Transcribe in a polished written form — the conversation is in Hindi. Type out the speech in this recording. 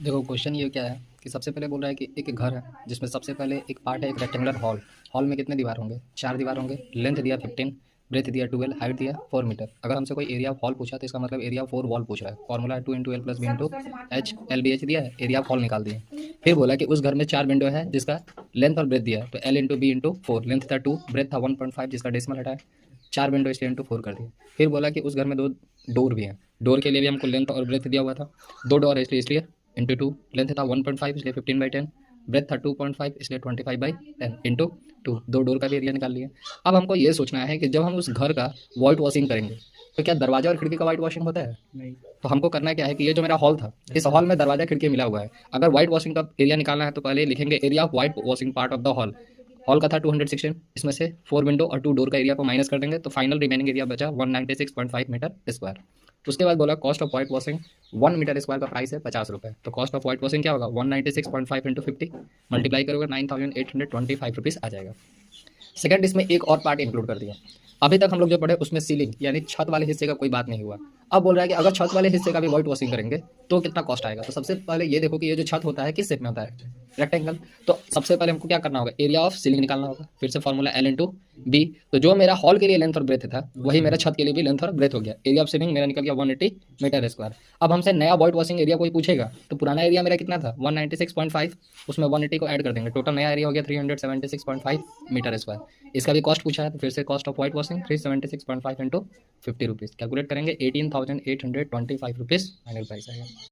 देखो क्वेश्चन ये क्या है कि सबसे पहले बोल रहा है कि एक घर है जिसमें सबसे पहले एक पार्ट है एक रेक्टेंगुलर हॉल। हॉल में कितने दीवार होंगे? 4 दीवार होंगे। लेंथ दिया 15, ब्रेथ दिया 12, हाइट दिया 4 मीटर। अगर हमसे कोई एरिया ऑफ हॉल पूछा तो इसका मतलब एरिया ऑफ 4 वॉल पूछ रहा है। फॉर्मूला है 2 into L plus B into H. L B H दिया है, एरिया ऑफ हॉल निकाल दिए। फिर बोला कि उस घर में 4 विंडो है जिसका लेंथ और ब्रेथ दिया है, तो L into B into 4। Length था 2, ब्रेथ था 1.5 जिसका डेसिमल हटाया, 4 विंडो इसलिए इंटू 4 कर दिया। फिर बोला कि उस घर में 2 डोर भी हैं। डोर के लिए भी हमको लेंथ और ब्रेथ दिया हुआ था। 2 डोर है इसलिए इंटू 2। लेंथ था 1.5 इसलिए 15/10। ब्रेथ था 2.5 इसलिए 25/10 इंटू 2। 2 डोर का भी एरिया निकाल लिया। अब हमको ये सोचना है कि जब हम उस घर का वाइट वॉशिंग करेंगे तो क्या दरवाजा और खिड़की का वाइट वॉशिंग होता है? नहीं। तो हमको करना क्या है कि ये जो मेरा हॉल था, इस हॉल में दरवाजा खिड़की मिला हुआ है। अगर वाइट वॉशिंग का एरिया निकालना है तो पहले लिखेंगे area of white washing part of the hall. Hall का था 216, इसमें से 4 विंडो और 2 डोर का एरिया को माइनस कर देंगे तो फाइनल रिमेनिंग एरिया बचा 196.5 मीटर स्क्वायर। उसके बाद बोला cost of white washing 1 metre square का प्राइस है 50 रुपये। तो कॉस्ट ऑफ वाइट वॉशिंग क्या होगा? 196.5 इंटू 50 मल्टीप्लाई करोगे 9825 आ जाएगा। सेकंड, इसमें एक और पार्ट इंक्लूड कर दिया। अभी तक हम लोग जो पढ़े उसमें सीलिंग यानी छत वाले हिस्से का कोई बात नहीं हुआ। अब बोल रहा है कि अगर छत वाले हिस्से का भी वाइट वॉशिंग करेंगे तो कितना कॉस्ट आएगा। तो सबसे पहले ये देखो कि ये जो छत होता है किस शेप में होता है? रेक्टेंगल। तो सबसे पहले हमको क्या करना होगा? एरिया ऑफ सीलिंग निकालना होगा। फिर से फॉर्मूला एल इंटू बी। तो जो मेरा हॉल के लिए लेंथ और ब्रेथ था वही मेरा छत के लिए भी लेंथ और ब्रेथ हो गया। एरिया ऑफ सीलिंग मेरा निकल गया 180 मीटर स्क्वायर। अब हमसे नया वाइट वॉशिंग एरिया कोई पूछेगा तो पुराना एरिया मेरा कितना था? 196.5, उसमें 180 को ऐड कर देंगे, टोटल नया एरिया हो गया 376.5 मीटर स्क्वायर। इसका भी कॉस्ट पूछा है तो फिर से cost of white washing 376.5 into 50 rupees calculate करेंगे 18,825 रुपीज़ फाइनल प्राइस आएगा।